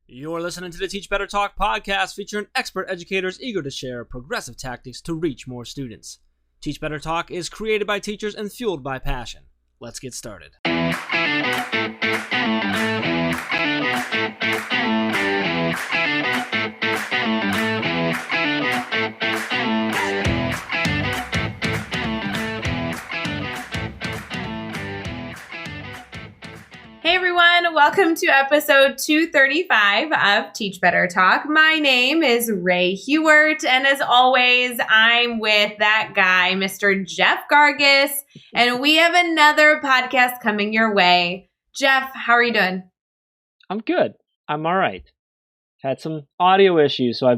You're listening to the Teach Better Talk podcast featuring expert educators eager to share progressive tactics to reach more students. Teach Better Talk is created by teachers and fueled by passion. Let's get started. Hey everyone, welcome to episode 235 of Teach Better Talk. My name is Ray Hewart, and as always, I'm with that guy, Mr. Jeff Gargis, and we have another podcast coming your way. Jeff, how are you doing? I'm good. I'm all right. Had some audio issues, so I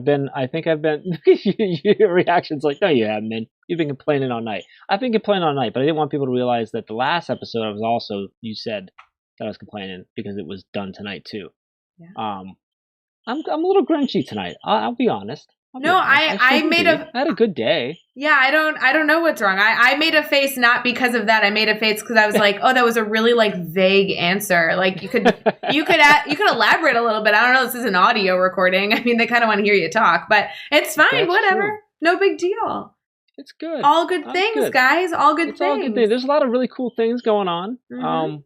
think I've been, your reaction's like, no, you haven't been. You've been complaining all night. I've been complaining all night, but I didn't want people to realize that the last episode I was also, you said, that I was complaining because it was done tonight too. Yeah. I'm a little grunchy tonight. I'll be honest. I had a good day. Yeah, I don't know what's wrong. I made a face not because of that. I made a face because I was like, oh, that was a really vague answer. Like you could elaborate a little bit. I don't know. This is an audio recording. I mean, they kind of want to hear you talk, but it's fine. That's whatever. True. No big deal. It's good. All good things, guys. All good things. All good things. There's a lot of really cool things going on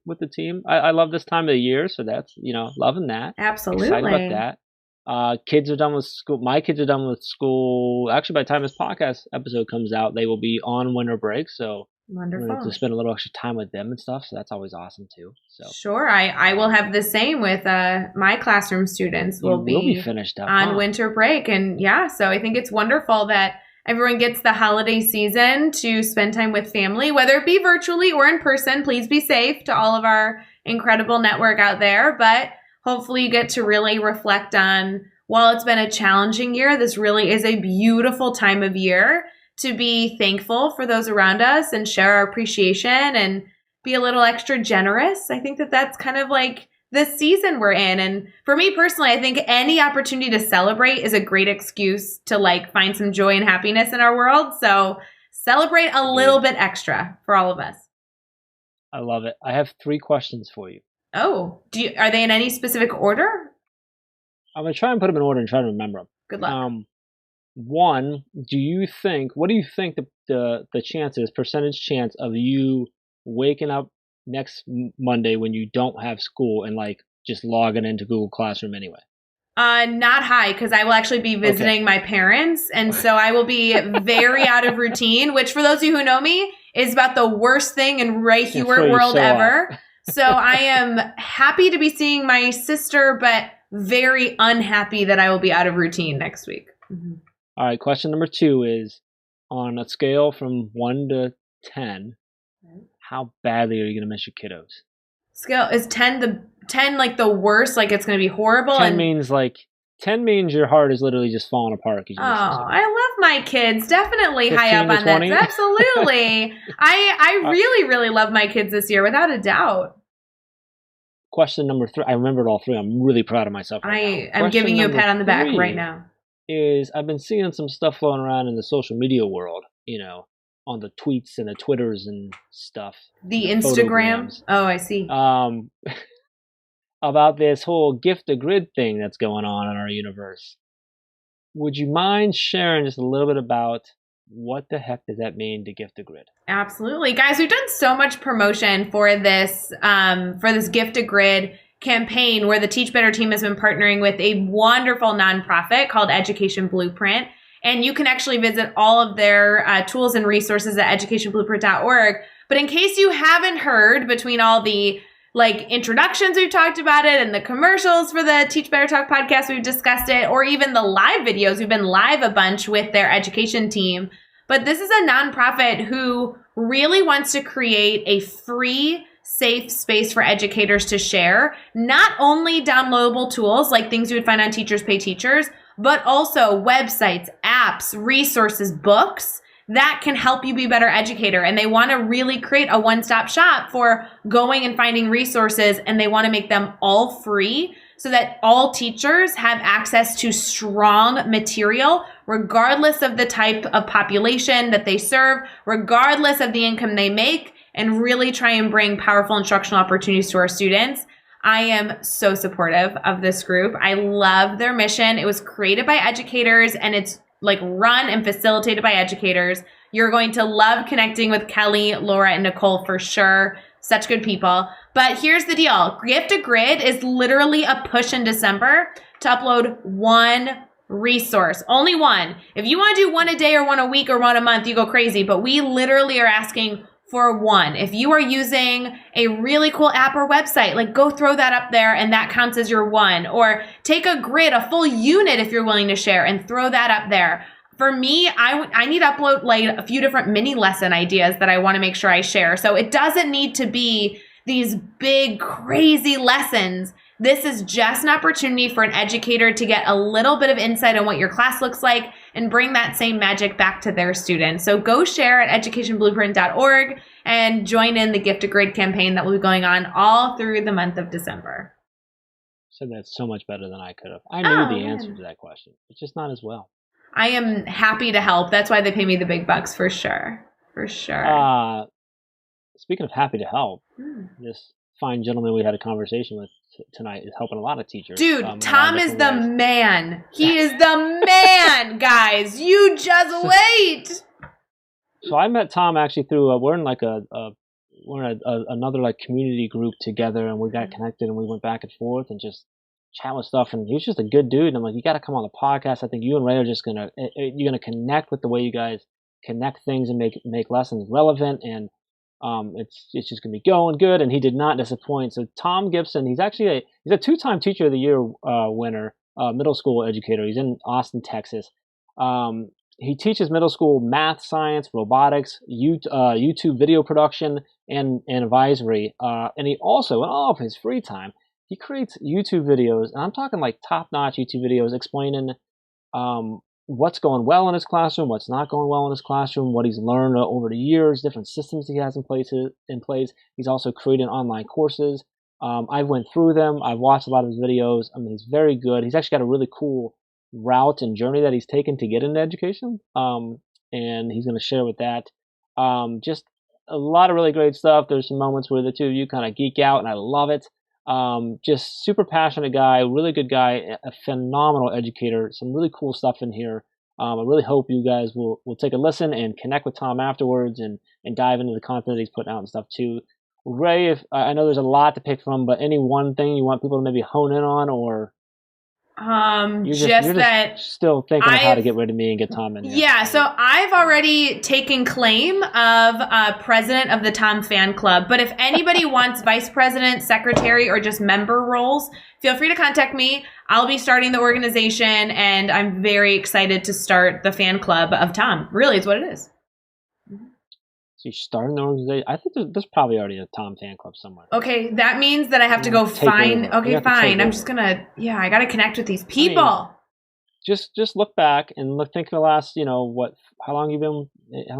with the team. I love this time of the year, so that's, loving that. Absolutely. Excited about that. Kids are done with school. My kids are done with school. Actually, by the time this podcast episode comes out, they will be on winter break, so wonderful. We're going to spend a little extra time with them and stuff, so that's always awesome too. So sure. I will have the same with my classroom students. Will be finished up on winter break, and so I think it's wonderful that everyone gets the holiday season to spend time with family, whether it be virtually or in person. Please be safe to all of our incredible network out there. But hopefully you get to really reflect on, while it's been a challenging year, this really is a beautiful time of year to be thankful for those around us and share our appreciation and be a little extra generous. I think that that's kind of like this season we're in. And for me personally, I think any opportunity to celebrate is a great excuse to find some joy and happiness in our world. So celebrate a little bit extra for all of us. I love it. I have 3 questions for you. Oh, are they in any specific order? I'm going to try and put them in order and try to remember them. Good luck. One, what do you think the percentage chance of you waking up next Monday when you don't have school and just logging into Google Classroom anyway? Not high, because I will actually be visiting my parents, and so I will be very out of routine, which for those of you who know me is about the worst thing in Ray Hewart world ever. So I am happy to be seeing my sister, but very unhappy that I will be out of routine next week. Mm-hmm. All right, question number 2 is, on a scale from 1 to 10, how badly are you going to miss your kiddos? Scale is 10 the worst, it's going to be horrible. 10 means your heart is literally just falling apart. I love my kids. Definitely high up on 20? That. Absolutely. I really, really love my kids this year, without a doubt. Question number 3. I remembered all 3. I'm really proud of myself. I'm giving you a pat on the back right now. I've been seeing some stuff flowing around in the social media world, on the tweets and the Twitters and stuff. The Instagram? Oh, I see. About this whole gift to grid thing that's going on in our universe. Would you mind sharing just a little bit about what the heck does that mean to gift to grid? Absolutely. Guys, we've done so much promotion for this gift to grid campaign where the Teach Better team has been partnering with a wonderful nonprofit called Education Blueprint. And you can actually visit all of their tools and resources at educationblueprint.org. But in case you haven't heard, between all the introductions we've talked about it and the commercials for the Teach Better Talk podcast, we've discussed it, or even the live videos, we've been live a bunch with their education team. But this is a nonprofit who really wants to create a free, safe space for educators to share, not only downloadable tools like things you would find on Teachers Pay Teachers, but also websites, apps, resources, books that can help you be a better educator. And they want to really create a one-stop shop for going and finding resources, and they want to make them all free so that all teachers have access to strong material, regardless of the type of population that they serve, regardless of the income they make, and really try and bring powerful instructional opportunities to our students. I am so supportive of this group. I love their mission. It was created by educators and it's like run and facilitated by educators. You're going to love connecting with Kelly, Laura, and Nicole for sure. Such good people. But here's the deal. Gift a Grid is literally a push in December to upload one resource. Only one. If you want to do one a day or one a week or one a month, you go crazy. But we literally are asking for one. If you are using a really cool app or website, like go throw that up there and that counts as your one. Or take a grid, a full unit if you're willing to share and throw that up there. For me, I need to upload like a few different mini lesson ideas that I want to make sure I share. So it doesn't need to be these big, crazy lessons. This is just an opportunity for an educator to get a little bit of insight on what your class looks like and bring that same magic back to their students. So go share at educationblueprint.org and join in the Gift a Grid campaign that will be going on all through the month of December. So that's so much better than I could have. I knew the answer to that question. It's just not as well. I am happy to help. That's why they pay me the big bucks for sure. For sure. Speaking of happy to help, this fine gentleman we had a conversation with tonight is helping a lot of teachers. Dude, Thom is the man. He is the man, guys. You just wait. So I met Thom actually through we're in like another like community group together, and we got connected and we went back and forth and just chat with stuff, and he was just a good dude. And I'm like, you got to come on the podcast. I think you and Ray are just you're gonna connect with the way you guys connect things and make lessons relevant, and it's just gonna be going good. And he did not disappoint. So Thom Gibson, he's actually he's a 2-time Teacher of the Year winner, middle school educator. He's in Austin, Texas. He teaches middle school math, science, robotics, YouTube video production, and advisory. And he also, in all of his free time, he creates YouTube videos, and I'm talking like top-notch YouTube videos explaining what's going well in his classroom, what's not going well in his classroom, what he's learned over the years, different systems he has in place. He's also creating online courses. I've went through them. I've watched a lot of his videos. I mean, he's very good. He's actually got a really cool route and journey that he's taken to get into education, and he's going to share with that. Just a lot of really great stuff. There's some moments where the two of you kind of geek out, and I love it. Just super passionate guy, really good guy, a phenomenal educator, some really cool stuff in here. I really hope you guys will take a listen and connect with Thom afterwards and dive into the content that he's putting out and stuff too. Ray, if I know there's a lot to pick from, but any one thing you want people to maybe hone in on, or you're just still thinking of how to get rid of me and get Thom in here. Yeah, so I've already taken claim of president of the Thom fan club, but if anybody wants vice president, secretary, or just member roles, feel free to contact me. I'll be starting the organization, and I'm very excited to start the fan club of Thom. Really, it's what it is. So you're starting the organization? I think there's probably already a Thom fan club somewhere. Okay, that means that I have to go find. Okay, fine. I'm just gonna. Yeah, I gotta connect with these people. I mean, just look back and think of the last. How long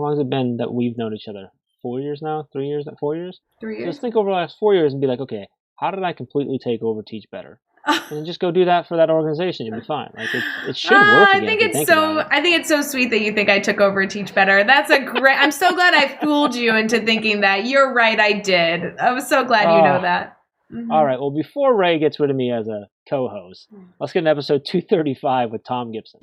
has it been that we've known each other? 4 years now? 3 years? 4 years? 3 years. Just think over the last 4 years and be like, okay, how did I completely take over Teach Better? And then just go do that for that organization. You'll be fine. Like it should work. I think it's so sweet that you think I took over Teach Better. That's a great. I'm so glad I fooled you into thinking that. You're right. I did. I was so glad you know that. Mm-hmm. All right. Well, before Ray gets rid of me as a co-host, let's get into episode 235 with Thom Gibson.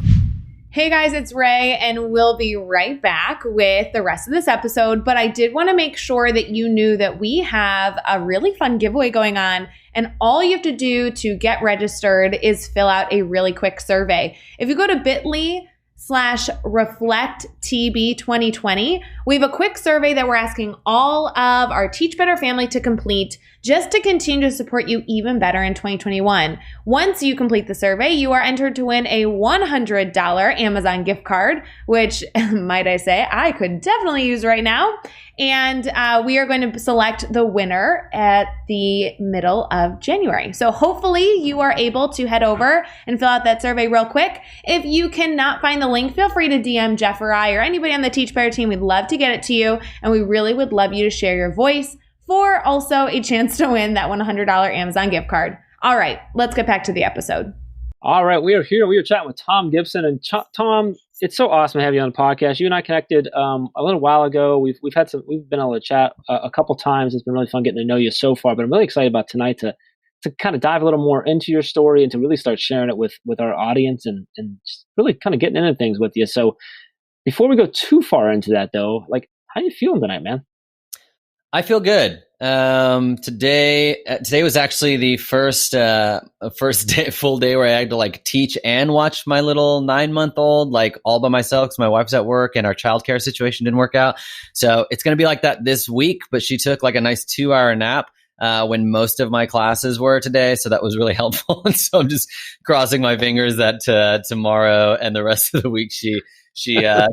Hey guys, it's Ray, and we'll be right back with the rest of this episode. But I did want to make sure that you knew that we have a really fun giveaway going on. And all you have to do to get registered is fill out a really quick survey. If you go to bit.ly/reflecttb2020, we have a quick survey that we're asking all of our Teach Better family to complete just to continue to support you even better in 2021. Once you complete the survey, you are entered to win a $100 Amazon gift card, which, might I say, I could definitely use right now. And we are going to select the winner at the middle of January. So hopefully you are able to head over and fill out that survey real quick. If you cannot find the link, feel free to DM Jeff or I or anybody on the Teach Better team. We'd love to get it to you. And we really would love you to share your voice for also a chance to win that $100 Amazon gift card. All right, let's get back to the episode. All right, we are here. We are chatting with Thom Gibson, and Thom, it's so awesome to have you on the podcast. You and I connected a little while ago. We've been able to chat a couple times. It's been really fun getting to know you so far. But I'm really excited about tonight to to kind of dive a little more into your story and to really start sharing it with our audience and just really kind of getting into things with you. So before we go too far into that, though, like, how you feeling tonight, man? I feel good. Today was actually the first day, full day where I had to like teach and watch my little 9-month-old like all by myself because my wife's at work and our childcare situation didn't work out. So it's going to be like that this week, but she took like a nice 2-hour nap when most of my classes were today. So that was really helpful. And so I'm just crossing my fingers that tomorrow and the rest of the week, she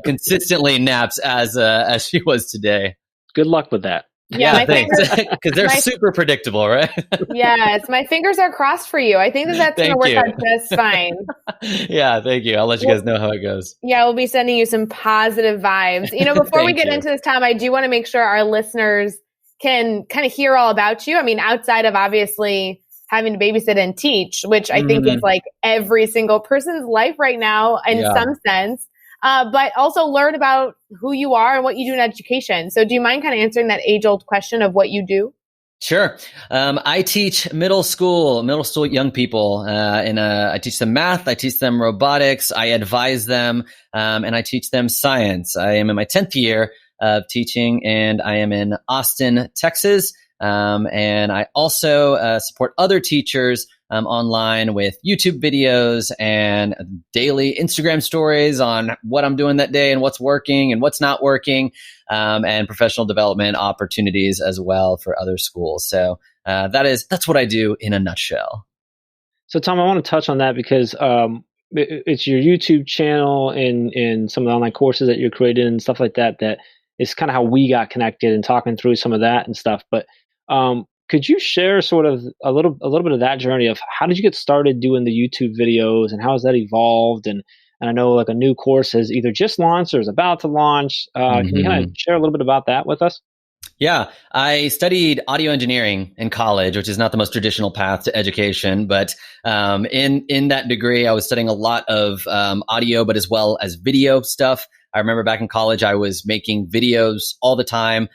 consistently naps as she was today. Good luck with that. Yeah, thanks. Because they're super predictable, right? Yes, my fingers are crossed for you. I think that's going to work out just fine. Yeah, thank you. I'll let you guys know how it goes. Yeah, we'll be sending you some positive vibes. Before we get into this, Tom, I do want to make sure our listeners can kind of hear all about you. I mean, outside of obviously having to babysit and teach, which I think is like every single person's life right now in some sense. But also learn about who you are and what you do in education. So do you mind kind of answering that age-old question of what you do? Sure. I teach middle school young people, and I teach them math, I teach them robotics, I advise them, and I teach them science. I am in my 10th year of teaching, and I am in Austin, Texas. And I also support other teachers online with YouTube videos and daily Instagram stories on what I'm doing that day and what's working and what's not working, and professional development opportunities as well for other schools. So that's what I do in a nutshell. So Tom, I want to touch on that because it's your YouTube channel and some of the online courses that you're creating and stuff like that. That is kind of how we got connected and talking through some of that and stuff. But could you share sort of a little bit of that journey of how did you get started doing the YouTube videos and how has that evolved? And I know like a new course has either just launched or is about to launch. Can you kind of share a little bit about that with us? Yeah, I studied audio engineering in college, which is not the most traditional path to education. But in that degree, I was studying a lot of audio, but as well as video stuff. I remember back in college, I was making videos all the time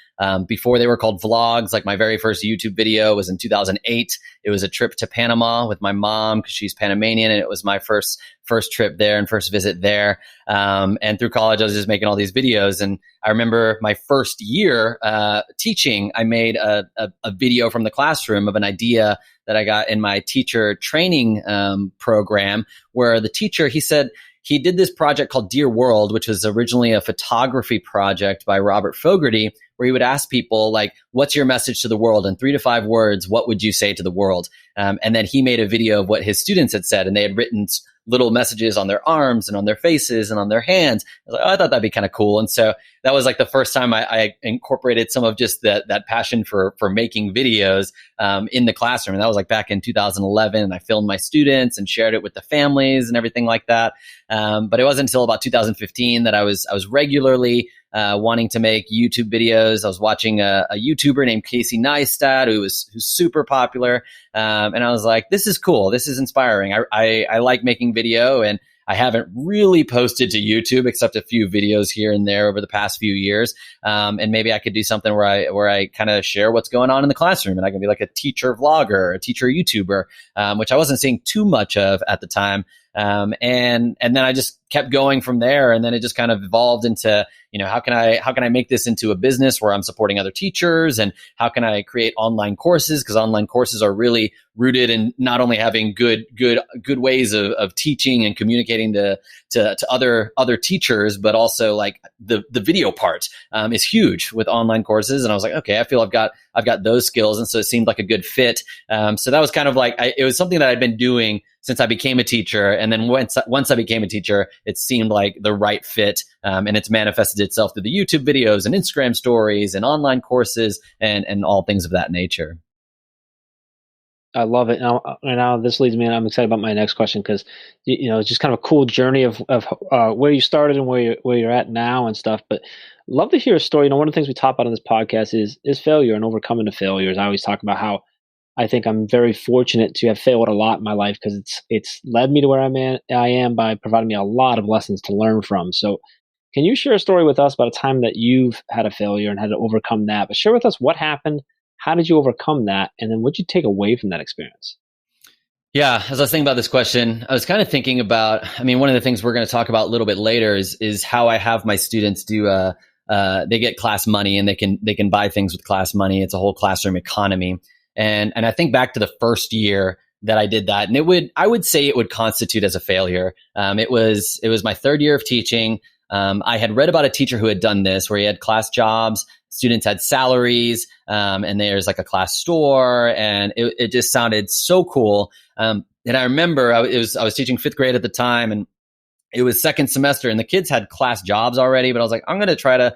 before they were called vlogs. Like my very first YouTube video was in 2008. It was a trip to Panama with my mom because she's Panamanian, and it was my first trip there and first visit there. And through college, I was just making all these videos. And I remember my first year teaching, I made a video from the classroom of an idea that I got in my teacher training program, where the teacher, he said, he did this project called Dear World, which was originally a photography project by Robert Fogarty, where he would ask people, like, what's your message to the world? In 3 to 5 words, what would you say to the world? And then he made a video of what his students had said, and they had written little messages on their arms and on their faces and on their hands. I was like, oh, I thought that'd be kind of cool. And so that was like the first time I incorporated some of just that passion for making videos in the classroom. And that was like back in 2011. And I filmed my students and shared it with the families and everything like that. But it wasn't until about 2015 that I was regularly wanting to make YouTube videos. I was watching a YouTuber named Casey Neistat, who's super popular. And I was like, this is cool. This is inspiring. I like making video, and I haven't really posted to YouTube except a few videos here and there over the past few years. And maybe I could do something where I kind of share what's going on in the classroom, and I can be like a teacher vlogger, a teacher YouTuber, which I wasn't seeing too much of at the time. And then I just kept going from there. And then it just kind of evolved into, how can I make this into a business where I'm supporting other teachers, and how can I create online courses? Because online courses are really rooted in not only having good ways of teaching and communicating to other teachers, but also like the video part is huge with online courses. And I was like, okay, I feel I've got those skills. And so it seemed like a good fit. So that was kind of like, it was something that I'd been doing since I became a teacher. And then once I became a teacher, it seemed like the right fit. And it's manifested itself through the YouTube videos and Instagram stories and online courses and all things of that nature. I love it. Now this leads me, and I'm excited about my next question because it's just kind of a cool journey of where you started and where you're at now and stuff. But love to hear a story. One of the things we talk about on this podcast is failure and overcoming the failures. I always talk about how I think I'm very fortunate to have failed a lot in my life because it's led me to where I am by providing me a lot of lessons to learn from. So can you share a story with us about a time that you've had a failure and had to overcome that? But share with us what happened. How did you overcome that? And then what did you take away from that experience? Yeah, as I was thinking about this question, I was kind of thinking about, I mean, one of the things we're going to talk about a little bit later is how I have my students do, they get class money and they can buy things with class money. It's a whole classroom economy. And I think back to the first year that I did that, and I would say it would constitute as a failure. It was my third year of teaching. I had read about a teacher who had done this, where he had class jobs, students had salaries, and there's like a class store, and it just sounded so cool. And I remember I was teaching fifth grade at the time, and it was second semester, and the kids had class jobs already, but I was like, I'm going to try to,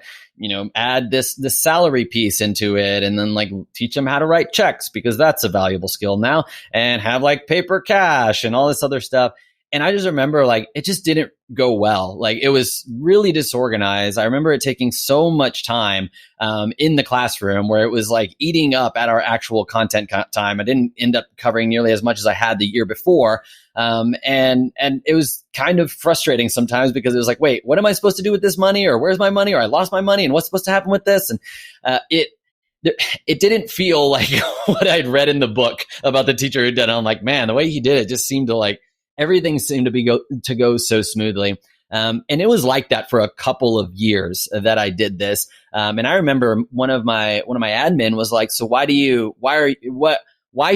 add this salary piece into it, and then like teach them how to write checks, because that's a valuable skill now, and have like paper cash and all this other stuff. And I just remember like it just didn't go well. Like it was really disorganized. I remember it taking so much time in the classroom, where it was like eating up at our actual content time. I didn't end up covering nearly as much as I had the year before. And it was kind of frustrating sometimes, because it was like, wait, what am I supposed to do with this money? Or where's my money? Or I lost my money, and what's supposed to happen with this? And it didn't feel like what I'd read in the book about the teacher who did it. I'm like, man, the way he did it just seemed to like, everything seemed to go so smoothly. And it was like that for a couple of years that I did this. And I remember one of my admin was like, so why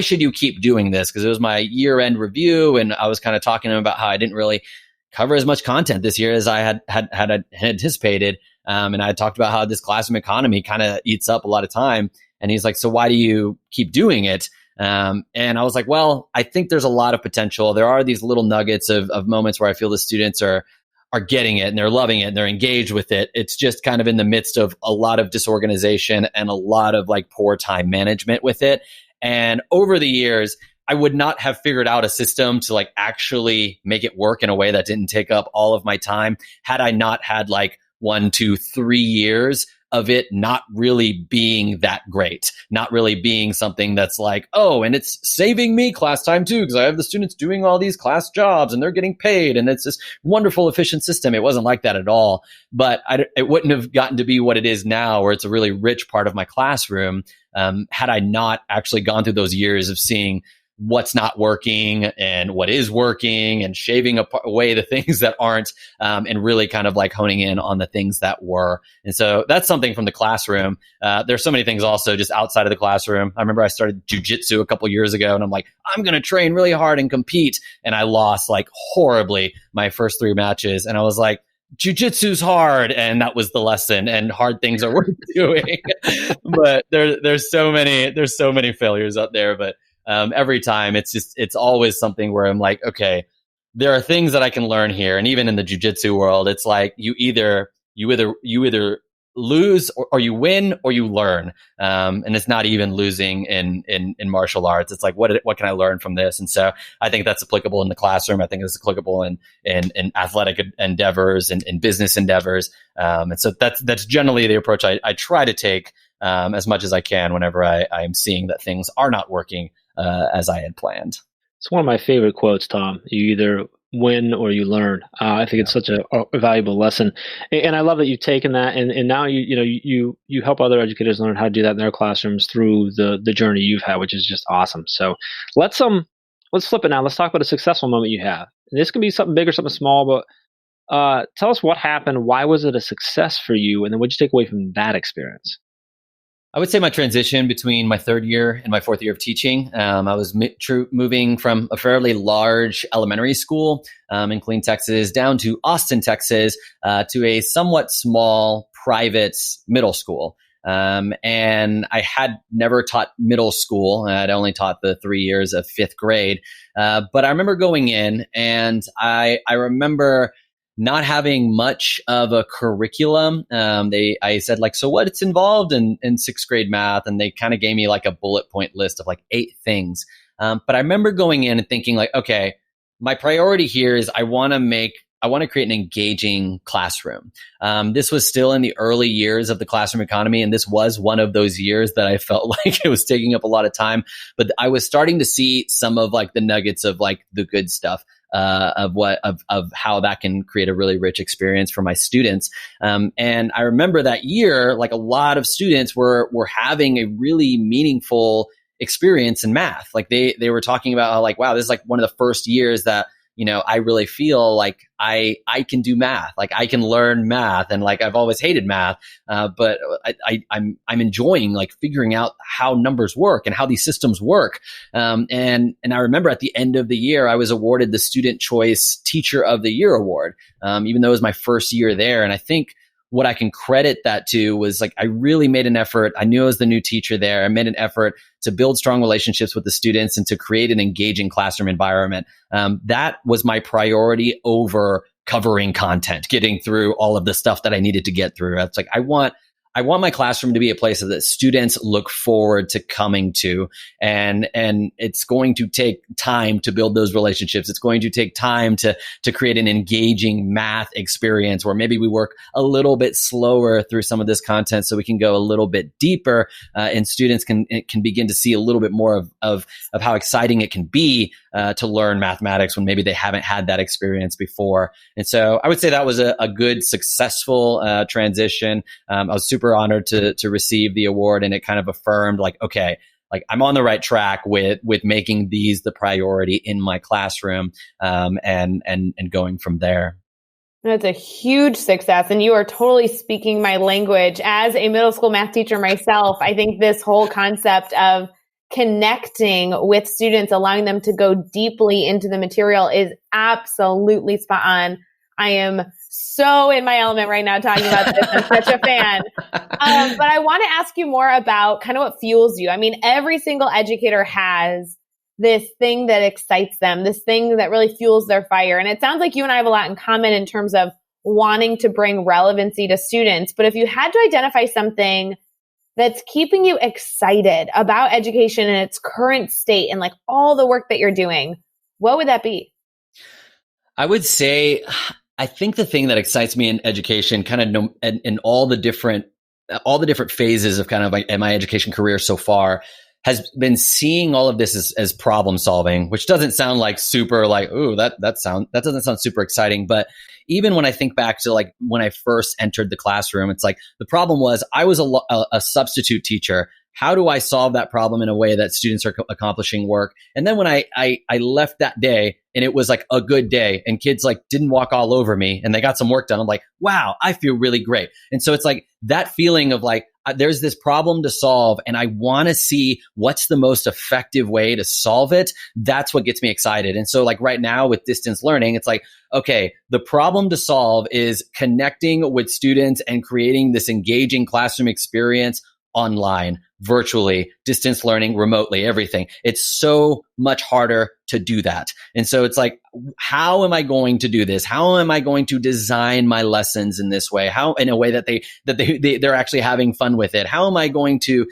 should you keep doing this? Because it was my year end review, and I was kind of talking to him about how I didn't really cover as much content this year as I had anticipated. And I talked about how this classroom economy kind of eats up a lot of time. And he's like, so why do you keep doing it? And I was like, well, I think there's a lot of potential. There are these little nuggets of moments where I feel the students are getting it, and they're loving it, and they're engaged with it. It's just kind of in the midst of a lot of disorganization and a lot of like poor time management with it. And over the years, I would not have figured out a system to like actually make it work in a way that didn't take up all of my time, had I not had like 1, 2, 3 years of it not really being that great, not really being something that's like, oh, and it's saving me class time too, because I have the students doing all these class jobs and they're getting paid, and it's this wonderful, efficient system. It wasn't like that at all. But it wouldn't have gotten to be what it is now, where it's a really rich part of my classroom, had I not actually gone through those years of seeing what's not working and what is working, and shaving away the things that aren't, and really kind of like honing in on the things that were. And so that's something from the classroom. There's so many things also just outside of the classroom. I remember I started jujitsu a couple years ago, and I'm like, I'm going to train really hard and compete. And I lost like horribly my first 3 matches. And I was like, jujitsu's hard, and that was the lesson, and hard things are worth doing. But there's so many failures out there. But every time it's always something where I'm like, okay, there are things that I can learn here. And even in the jujitsu world, it's like you either lose or you win or you learn. And it's not even losing in martial arts. It's like, what can I learn from this? And so I think that's applicable in the classroom. I think it's applicable in athletic endeavors and in business endeavors. And so that's generally the approach I try to take, as much as I can whenever I'm seeing that things are not working as I had planned. It's one of my favorite quotes, Tom. You either win or you learn. I think it's such a valuable lesson, and I love that you've taken that and now you help other educators learn how to do that in their classrooms through the journey you've had, which is just awesome. So let's flip it now. Let's talk about a successful moment you have. And this can be something big or something small, but tell us what happened. Why was it a success for you, and then what'd you take away from that experience? I would say my transition between my third year and my fourth year of teaching, I was moving from a fairly large elementary school in Killeen, Texas, down to Austin, Texas, to a somewhat small private middle school. And I had never taught middle school. I'd only taught the 3 years of fifth grade. But I remember going in, and I remember not having much of a curriculum. I said like, so what's involved in sixth grade math? And they kind of gave me like a bullet point list of like 8 things. But I remember going in and thinking like, okay, my priority here is I want to create an engaging classroom. This was still in the early years of the classroom economy, and this was one of those years that I felt like it was taking up a lot of time. But I was starting to see some of like the nuggets of like the good stuff. Of how that can create a really rich experience for my students. And I remember that year, like a lot of students were having a really meaningful experience in math. Like they were talking about how like, wow, this is like one of the first years that, I really feel like I can do math, like I can learn math, and like I've always hated math, but I'm enjoying like figuring out how numbers work and how these systems work. And I remember at the end of the year, I was awarded the Student Choice Teacher of the Year award, even though it was my first year there. And I think what I can credit that to was like I really made an effort. I knew I was the new teacher there. I made an effort to build strong relationships with the students and to create an engaging classroom environment. That was my priority over covering content, getting through all of the stuff that I needed to get through. It's like I want my classroom to be a place that students look forward to coming to. And it's going to take time to build those relationships. It's going to take time to create an engaging math experience where maybe we work a little bit slower through some of this content so we can go a little bit deeper, and students can begin to see a little bit more of how exciting it can be to learn mathematics when maybe they haven't had that experience before. And so I would say that was a good, successful transition. I was super honored to receive the award, and it kind of affirmed like, okay, like I'm on the right track with making these the priority in my classroom, and going from there. That's a huge success. And you are totally speaking my language. As a middle school math teacher myself, I think this whole concept of connecting with students, allowing them to go deeply into the material is absolutely spot on. I am so in my element right now talking about this. I'm such a fan. But I want to ask you more about kind of what fuels you. I mean, every single educator has this thing that excites them, this thing that really fuels their fire. And it sounds like you and I have a lot in common in terms of wanting to bring relevancy to students. But if you had to identify something that's keeping you excited about education in its current state and like all the work that you're doing, what would that be? I would say, I think the thing that excites me in education, kind of in all the different phases of kind of my education career so far, has been seeing all of this as problem solving, which doesn't sound like super like, ooh, that doesn't sound super exciting. But even when I think back to like when I first entered the classroom, it's like the problem was I was a substitute teacher. How do I solve that problem in a way that students are accomplishing work? And then when I left that day and it was like a good day and kids like didn't walk all over me and they got some work done, I'm like, wow, I feel really great. And so it's like that feeling of like, there's this problem to solve and I want to see what's the most effective way to solve it. That's what gets me excited. And so like right now with distance learning, it's like, okay, the problem to solve is connecting with students and creating this engaging classroom experience online, virtually, distance learning, remotely, everything. It's so much harder to do that. And so it's like, how am I going to do this? How am I going to design my lessons in this way? How, in a way that they're actually having fun with it? How am I going to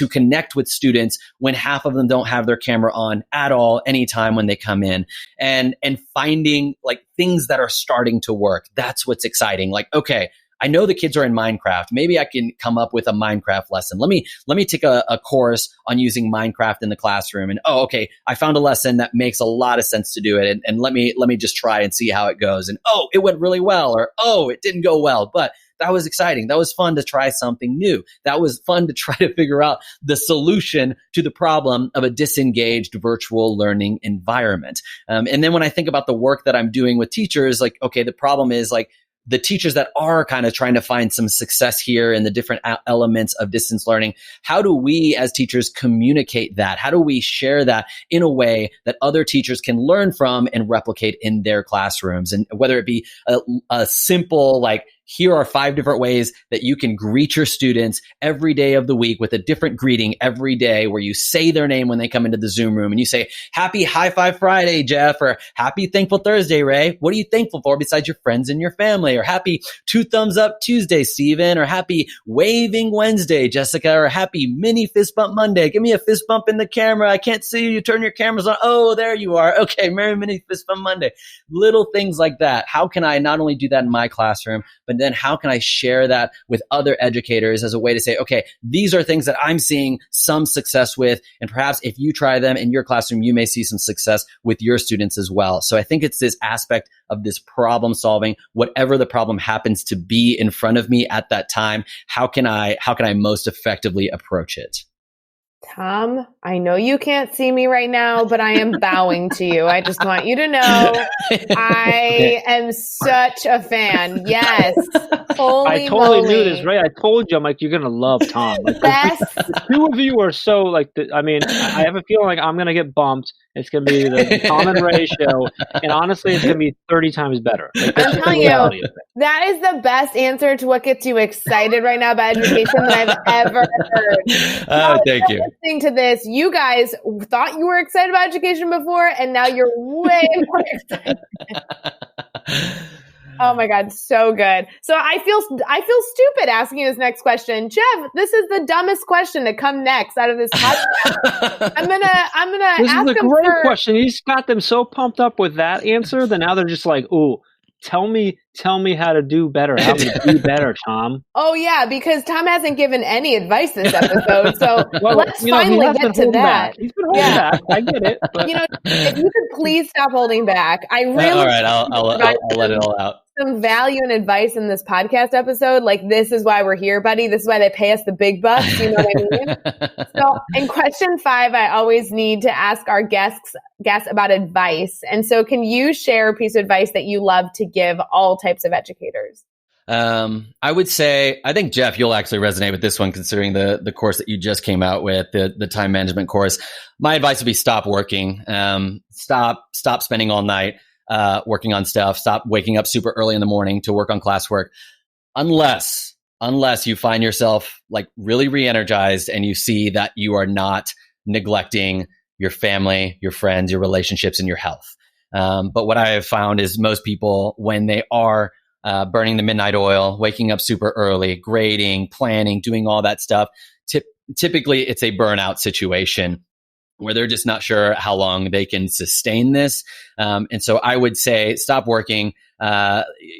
connect with students when half of them don't have their camera on at all anytime when they come in, and finding like things that are starting to work? That's what's exciting. Like, okay, I know the kids are in Minecraft. Maybe I can come up with a Minecraft lesson. Let me take a course on using Minecraft in the classroom. And okay, I found a lesson that makes a lot of sense to do it. And let me just try and see how it goes. And it went really well, or it didn't go well. But that was exciting. That was fun to try something new. That was fun to try to figure out the solution to the problem of a disengaged virtual learning environment. And then when I think about the work that I'm doing with teachers, like, okay, the problem is like, the teachers that are kind of trying to find some success here in the different elements of distance learning, how do we as teachers communicate that? How do we share that in a way that other teachers can learn from and replicate in their classrooms? And whether it be a simple, like, here are 5 different ways that you can greet your students every day of the week with a different greeting every day, where you say their name when they come into the Zoom room and you say, happy High Five Friday, Jeff, or happy Thankful Thursday, Ray. What are you thankful for besides your friends and your family? Or happy 2 Thumbs Up Tuesday, Steven, or happy Waving Wednesday, Jessica, or happy Mini Fist Bump Monday. Give me a fist bump in the camera. I can't see you. Turn your cameras on. Oh, there you are. Okay, Merry Mini Fist Bump Monday. Little things like that. How can I not only do that in my classroom, but then how can I share that with other educators as a way to say, okay, these are things that I'm seeing some success with, and perhaps if you try them in your classroom, you may see some success with your students as well. So I think it's this aspect of this problem solving, whatever the problem happens to be in front of me at that time, how can I most effectively approach it? Thom, I know you can't see me right now, but I am bowing to you. I just want you to know I am such a fan. Yes. Holy I totally moly. knew this, right? I told you, I'm like, you're going to love Thom. Like, Best. the two of you are so, like, I mean, I have a feeling like I'm going to get bumped. It's going to be the Thom and Ray show. And honestly, it's going to be 30 times better. Like, that's I'm just telling the reality you, of it. that is the best answer to what gets you excited right now about education that I've ever heard. Oh, thank you. Listening to this, you guys thought you were excited about education before, and now you're way more excited. Oh my God, so good. So I feel stupid asking you this next question. Jeff, this is the dumbest question to come next out of this podcast. I'm gonna This ask is a him great for question. He's got them so pumped up with that answer that now they're just like, "Ooh, tell me how to do better. How to do better, Thom." Oh yeah, because Thom hasn't given any advice this episode. So Well, let's he finally has get been to holding that. back. He's been holding back. I get it. But. If you could please stop holding back. I really all right, I'll let it all out. some value and advice in this podcast episode. Like, this is why we're here, buddy. This is why they pay us the big bucks. You know what I mean? So in question 5, I always need to ask our guests about advice. And so can you share a piece of advice that you love to give all types of educators? I would say, I think, Jeff, you'll actually resonate with this one, considering the course that you just came out with, the time management course. My advice would be stop working. Stop spending all night working on stuff. Stop waking up super early in the morning to work on classwork. Unless you find yourself like really re-energized and you see that you are not neglecting your family, your friends, your relationships, and your health. But what I have found is most people, when they are burning the midnight oil, waking up super early, grading, planning, doing all that stuff, typically it's a burnout situation where they're just not sure how long they can sustain this. And so I would say stop working,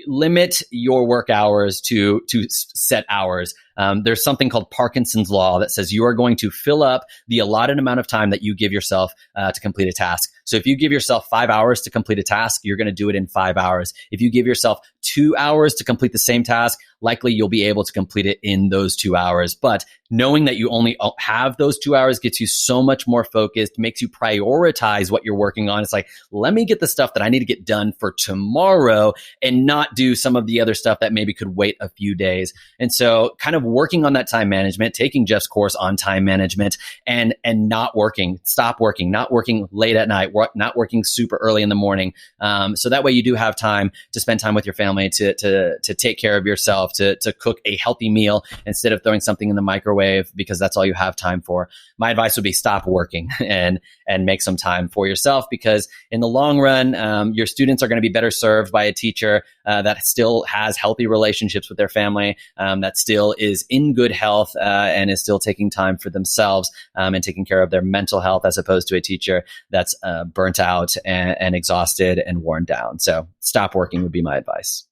limit your work hours to set hours. There's something called Parkinson's law that says you are going to fill up the allotted amount of time that you give yourself to complete a task. So if you give yourself 5 hours to complete a task, you're going to do it in 5 hours. If you give yourself 2 hours to complete the same task, likely you'll be able to complete it in those 2 hours. But knowing that you only have those 2 hours gets you so much more focused, makes you prioritize what you're working on. It's like, let me get the stuff that I need to get done for tomorrow and not do some of the other stuff that maybe could wait a few days. And so kind of working on that time management, taking Jeff's course on time management, and not working, stop working, not working late at night, not working super early in the morning. So that way you do have time to spend time with your family, to take care of yourself, to cook a healthy meal instead of throwing something in the microwave because that's all you have time for. My advice would be stop working and make some time for yourself, because in the long run, your students are going to be better served by a teacher that still has healthy relationships with their family, that still is in good health and is still taking time for themselves and taking care of their mental health, as opposed to a teacher that's burnt out and exhausted and worn down. So stop working would be my advice.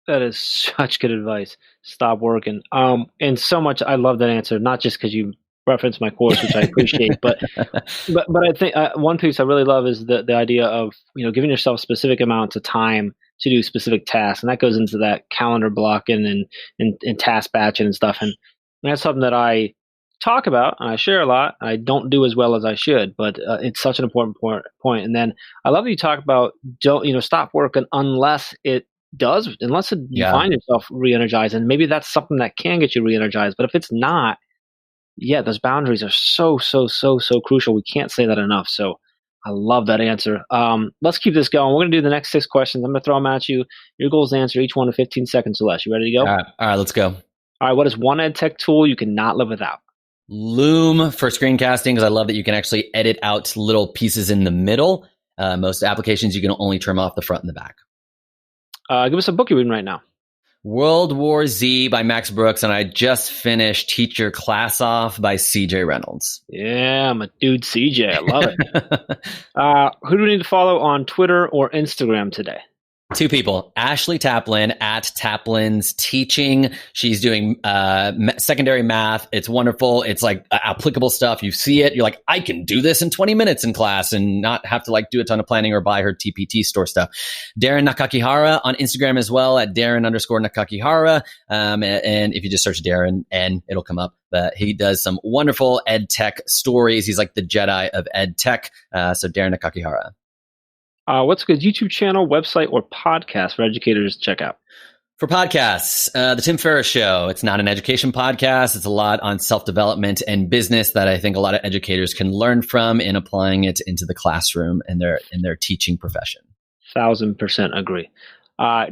That is such good advice. Stop working. And so much, I love that answer, not just because you referenced my course, which I appreciate, but I think one piece I really love is the idea of, giving yourself specific amounts of time to do specific tasks. And that goes into that calendar blocking and task batching and stuff. And that's something that I talk about and I share a lot. I don't do as well as I should, but it's such an important point. And then I love that you talk about stop working unless you find yourself re-energized, and maybe that's something that can get you re-energized. But if it's not, those boundaries are so crucial. We can't say that enough. So I love that answer. Let's keep this going. We're going to do the next 6 questions. I'm going to throw them at you. Your goal is to answer each one in 15 seconds or less. You ready to go? All right, let's go. All right, what is one ed tech tool you cannot live without? Loom for screencasting, because I love that you can actually edit out little pieces in the middle. Most applications, you can only trim off the front and the back. Give us a book you're reading right now. World War Z by Max Brooks, and I just finished Teach Your Class Off by CJ Reynolds. Yeah, I'm a dude CJ. I love it. Who do we need to follow on Twitter or Instagram today? Two people, Ashley Taplin at Taplin's Teaching. She's doing secondary math. It's wonderful. It's like applicable stuff. You see it. You're like, I can do this in 20 minutes in class and not have to like do a ton of planning or buy her TPT store stuff. Darren Nakakihara on Instagram as well at Darren_Nakakihara. And if you just search Darren, and it'll come up. But he does some wonderful ed tech stories. He's like the Jedi of ed tech. So Darren Nakakihara. What's a good YouTube channel, website, or podcast for educators to check out? For podcasts, The Tim Ferriss Show. It's not an education podcast. It's a lot on self-development and business that I think a lot of educators can learn from in applying it into the classroom and their teaching profession. 1000% agree.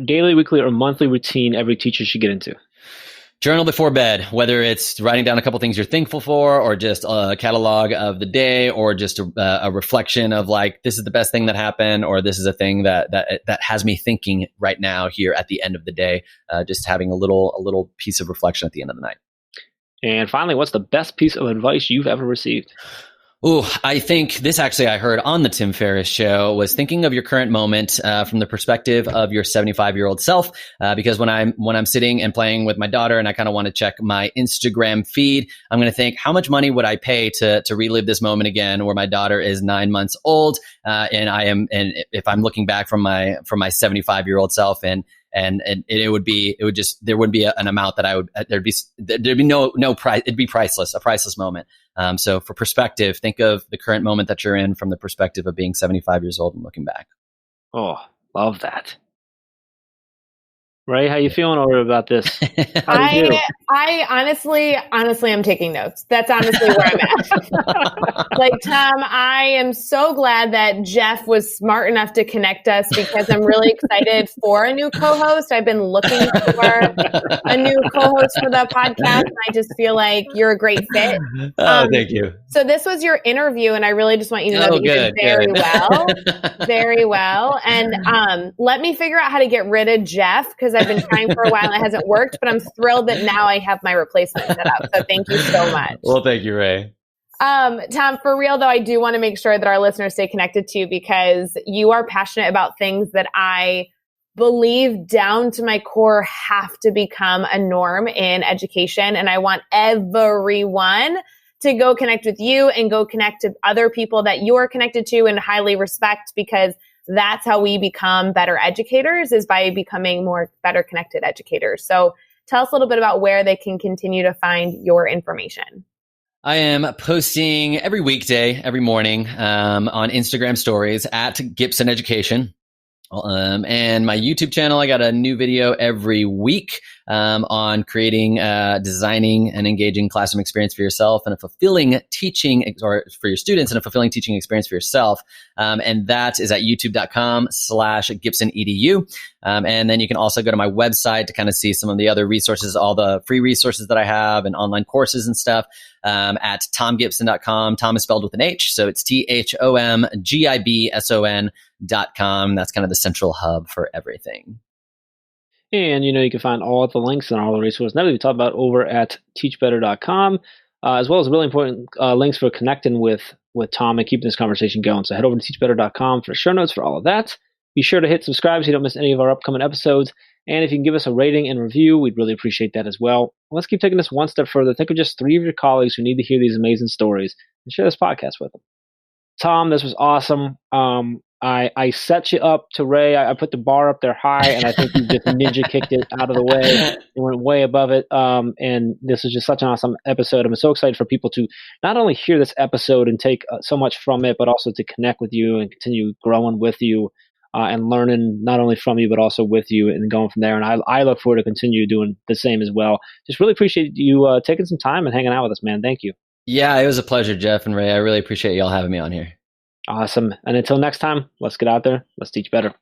Daily, weekly, or monthly routine every teacher should get into. Journal before bed, whether it's writing down a couple things you're thankful for, or just a catalog of the day, or just a reflection of like, this is the best thing that happened, or this is a thing that has me thinking right now here at the end of the day. Just having a little piece of reflection at the end of the night. And finally, what's the best piece of advice you've ever received? Oh, I think this actually I heard on the Tim Ferriss Show was thinking of your current moment from the perspective of your 75-year-old self. Because when I'm sitting and playing with my daughter and I kind of want to check my Instagram feed, I'm going to think, how much money would I pay to relive this moment again, where my daughter is 9 months old, and if I'm looking back from my 75-year-old self and there wouldn't be an amount that I would, there'd be no price. It'd be priceless, a priceless moment. So for perspective, think of the current moment that you're in from the perspective of being 75 years old and looking back. Oh, love that. Ray, how you feeling over about this? I honestly am taking notes. That's honestly where I'm at. Like, Tom, I am so glad that Jeff was smart enough to connect us, because I'm really excited for a new co-host. I've been looking for a new co-host for the podcast, and I just feel like you're a great fit. Thank you. So this was your interview, and I really just want you to know that you did very well. And let me figure out how to get rid of Jeff, because I've been trying for a while and it hasn't worked, but I'm thrilled that now I have my replacement set up. So thank you so much. Well, thank you, Ray. Tom, for real though, I do want to make sure that our listeners stay connected to you, because you are passionate about things that I believe down to my core have to become a norm in education. And I want everyone to go connect with you and go connect to other people that you're connected to and highly respect, because that's how we become better educators, is by becoming better connected educators. So tell us a little bit about where they can continue to find your information. I am posting every weekday, every morning, on Instagram stories at Gibson Education. And my YouTube channel, I got a new video every week on creating, designing an engaging classroom experience for yourself and a fulfilling teaching, or for your students, and a fulfilling teaching experience for yourself. And that is at youtube.com/GibsonEDU. And then you can also go to my website to kind of see some of the other resources, all the free resources that I have and online courses and stuff, at ThomGibson.com. Tom is spelled with an H, so it's THOMGIBSON.com. That's kind of the central hub for everything. And, you can find all the links and all the resources that we talked about over at teachbetter.com, as well as really important links for connecting with Tom and keeping this conversation going. So head over to teachbetter.com for show notes for all of that. Be sure to hit subscribe so you don't miss any of our upcoming episodes. And if you can give us a rating and review, we'd really appreciate that as well. Let's keep taking this one step further. Think of just 3 of your colleagues who need to hear these amazing stories and share this podcast with them. Tom, this was awesome. I set you up to Ray. I put the bar up there high, and I think you just ninja kicked it out of the way and went way above it. And this is just such an awesome episode. I'm so excited for people to not only hear this episode and take so much from it, but also to connect with you and continue growing with you and learning not only from you, but also with you and going from there. And I look forward to continue doing the same as well. Just really appreciate you taking some time and hanging out with us, man. Thank you. Yeah, it was a pleasure, Jeff and Ray. I really appreciate y'all having me on here. Awesome. And until next time, let's get out there. Let's teach better.